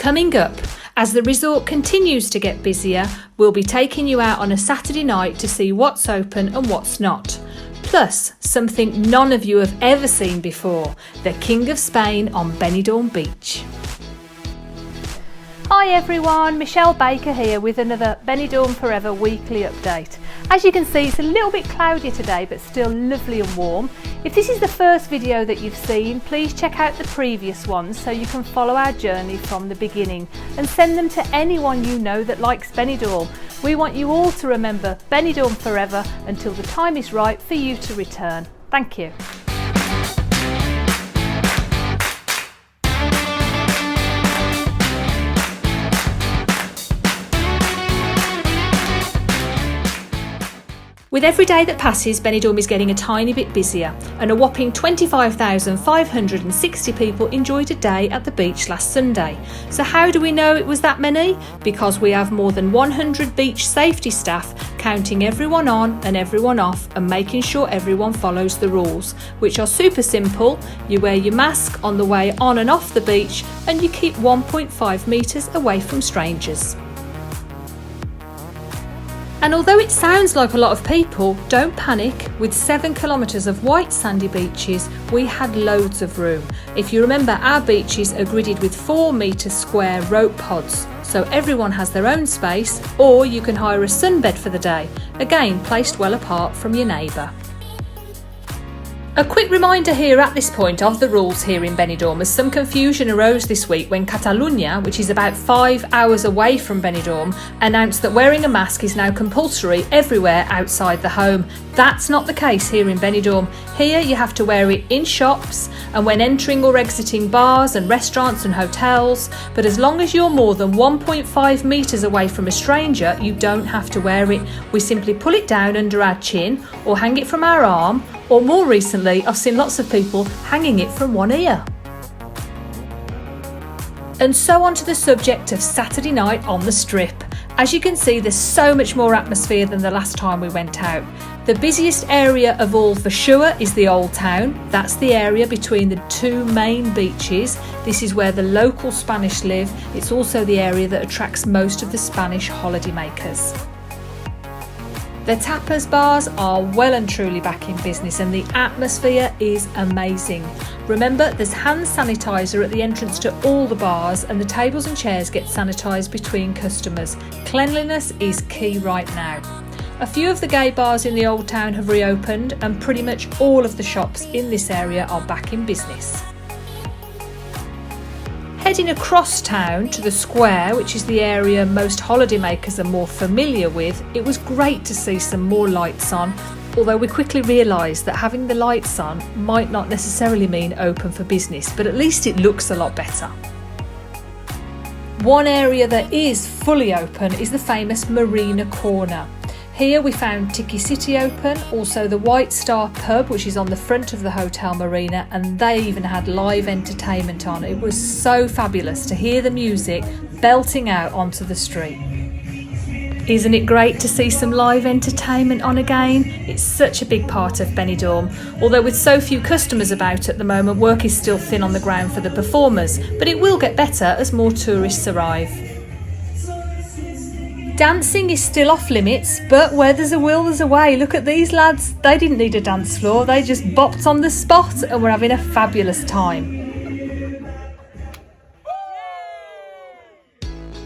Coming up, as the resort continues to get busier, we'll be taking you out on a Saturday night to see what's open and what's not. Plus, something none of you have ever seen before, the King of Spain on Benidorm Beach. Hi everyone, Michelle Baker here with another Benidorm Forever weekly update. As you can see, it's a little bit cloudy today, but still lovely and warm. If this is the first video that you've seen, please check out the previous ones so you can follow our journey from the beginning and send them to anyone you know that likes Benidorm. We want you all to remember Benidorm forever until the time is right for you to return. Thank you. With every day that passes, Benidorm is getting a tiny bit busier, and a whopping 25,560 people enjoyed a day at the beach last Sunday. So how do we know it was that many? Because we have more than 100 beach safety staff counting everyone on and everyone off and making sure everyone follows the rules, which are super simple. You wear your mask on the way on and off the beach, and you keep 1.5 metres away from strangers. And although it sounds like a lot of people, don't panic. With 7 kilometres of white sandy beaches, we had loads of room. If you remember, our beaches are gridded with 4 metre square rope pods, so everyone has their own space, or you can hire a sunbed for the day, again placed well apart from your neighbour. A quick reminder here at this point of the rules here in Benidorm, as some confusion arose this week when Catalunya, which is about 5 hours away from Benidorm, announced that wearing a mask is now compulsory everywhere outside the home. That's not the case here in Benidorm. Here you have to wear it in shops and when entering or exiting bars and restaurants and hotels, but as long as you're more than 1.5 metres away from a stranger, you don't have to wear it. We simply pull it down under our chin or hang it from our arm, or more recently, I've seen lots of people hanging it from one ear. And so on to the subject of Saturday night on the Strip. As you can see, there's so much more atmosphere than the last time we went out. The busiest area of all for sure is the Old Town. That's the area between the 2 main beaches. This is where the local Spanish live. It's also the area that attracts most of the Spanish holidaymakers. The tapas bars are well and truly back in business, and the atmosphere is amazing. Remember, there's hand sanitizer at the entrance to all the bars, and the tables and chairs get sanitised between customers. Cleanliness is key right now. A few of the gay bars in the Old Town have reopened, and pretty much all of the shops in this area are back in business. Heading across town to the square, which is the area most holidaymakers are more familiar with, it was great to see some more lights on, although we quickly realised that having the lights on might not necessarily mean open for business, but at least it looks a lot better. One area that is fully open is the famous Marina Corner. Here we found Tiki City open, also the White Star pub, which is on the front of the Hotel Marina, and they even had live entertainment on. It was so fabulous to hear the music belting out onto the street. Isn't it great to see some live entertainment on again? It's such a big part of Benidorm. Although with so few customers about at the moment, work is still thin on the ground for the performers, but it will get better as more tourists arrive. Dancing is still off limits, but where there's a will, there's a way. Look at these lads. They didn't need a dance floor. They just bopped on the spot and were having a fabulous time.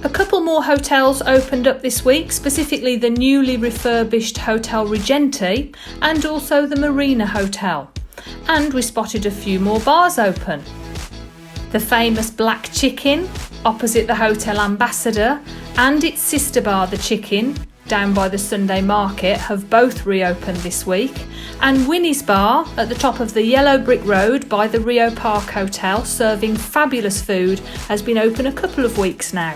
A couple more hotels opened up this week, specifically the newly refurbished Hotel Regenti and also the Marina Hotel. And we spotted a few more bars open. The famous Black Chicken opposite the Hotel Ambassador and its sister bar, the Chicken, down by the Sunday Market, have both reopened this week. And Winnie's Bar at the top of the Yellow Brick Road by the Rio Park Hotel, serving fabulous food, has been open a couple of weeks now.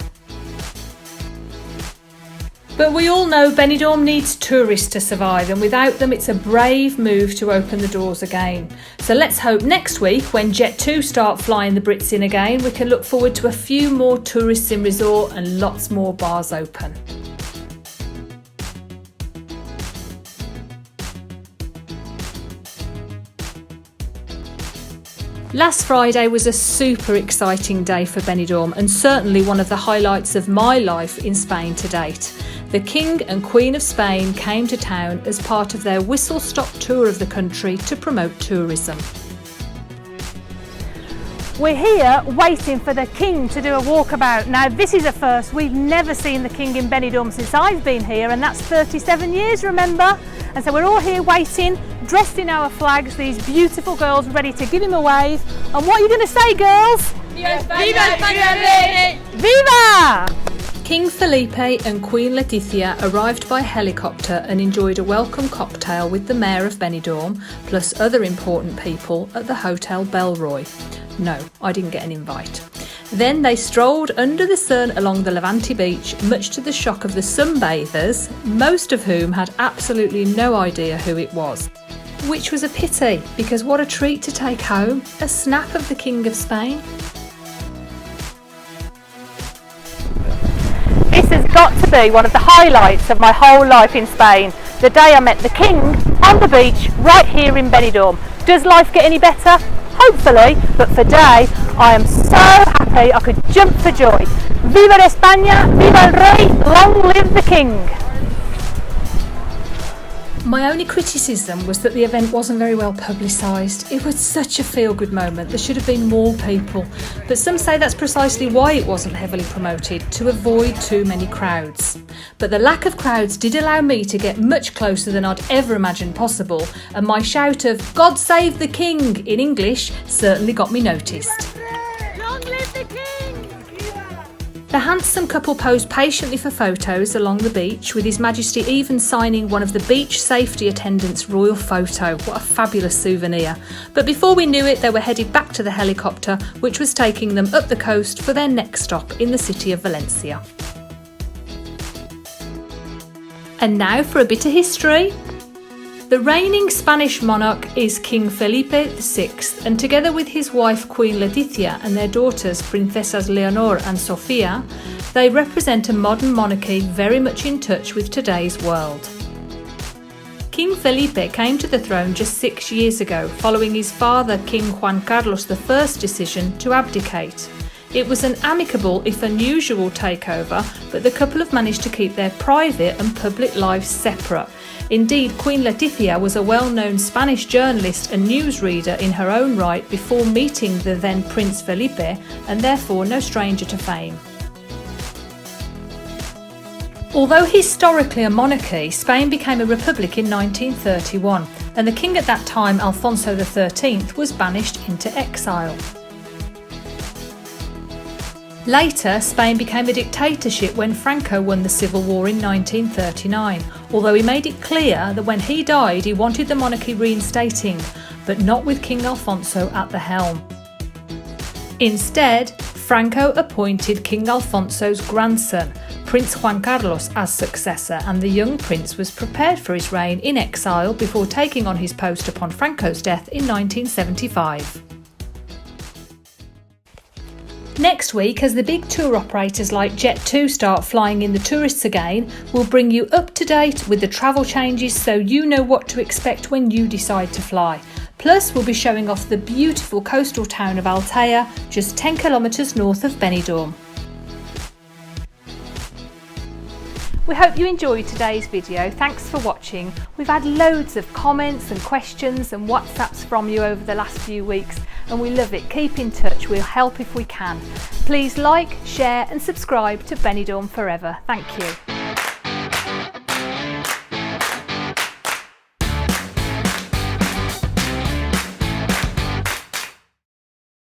But we all know Benidorm needs tourists to survive, and without them it's a brave move to open the doors again. So let's hope next week, when Jet2 start flying the Brits in again, we can look forward to a few more tourists in resort and lots more bars open. Last Friday was a super exciting day for Benidorm and certainly one of the highlights of my life in Spain to date. The King and Queen of Spain came to town as part of their whistle-stop tour of the country to promote tourism. We're here waiting for the King to do a walkabout. Now this is a first. We've never seen the King in Benidorm since I've been here, and that's 37 years, remember? And so we're all here waiting, dressed in our flags, these beautiful girls ready to give him a wave. And what are you going to say, girls? Viva España! Viva! King Felipe and Queen Letizia arrived by helicopter and enjoyed a welcome cocktail with the Mayor of Benidorm, plus other important people at the Hotel Belroy. No, I didn't get an invite. Then they strolled under the sun along the Levante Beach, much to the shock of the sunbathers, most of whom had absolutely no idea who it was. Which was a pity, because what a treat to take home, a snap of the King of Spain. This has got to be one of the highlights of my whole life in Spain. The day I met the King on the beach right here in Benidorm. Does life get any better? Hopefully, but for today I am so happy I could jump for joy. Viva España, viva el rey, long live the King. My only criticism was that the event wasn't very well publicised. It was such a feel-good moment. There should have been more people. But some say that's precisely why it wasn't heavily promoted, to avoid too many crowds. But the lack of crowds did allow me to get much closer than I'd ever imagined possible, and my shout of "God save the King" in English certainly got me noticed. Long live the King! The handsome couple posed patiently for photos along the beach, with His Majesty even signing one of the beach safety attendants' royal photo. What a fabulous souvenir. But before we knew it, they were headed back to the helicopter, which was taking them up the coast for their next stop in the city of Valencia. And now for a bit of history. The reigning Spanish monarch is King Felipe VI, and together with his wife Queen Letizia and their daughters Princesas Leonor and Sofia, they represent a modern monarchy very much in touch with today's world. King Felipe came to the throne just 6 years ago, following his father King Juan Carlos I's decision to abdicate. It was an amicable, if unusual, takeover, but the couple have managed to keep their private and public lives separate. Indeed, Queen Letizia was a well-known Spanish journalist and newsreader in her own right before meeting the then Prince Felipe, and therefore no stranger to fame. Although historically a monarchy, Spain became a republic in 1931, and the king at that time, Alfonso XIII, was banished into exile. Later, Spain became a dictatorship when Franco won the civil war in 1939, although he made it clear that when he died he wanted the monarchy reinstating, but not with King Alfonso at the helm. Instead, Franco appointed King Alfonso's grandson, Prince Juan Carlos, as successor, and the young prince was prepared for his reign in exile before taking on his post upon Franco's death in 1975. Next week, as the big tour operators like Jet2 start flying in the tourists again, we'll bring you up to date with the travel changes so you know what to expect when you decide to fly. Plus, we'll be showing off the beautiful coastal town of Altea, just 10 kilometres north of Benidorm. We hope you enjoyed today's video. Thanks for watching. We've had loads of comments and questions and WhatsApps from you over the last few weeks, and we love it. Keep in touch, we'll help if we can. Please like, share and subscribe to Benidorm Forever. Thank you.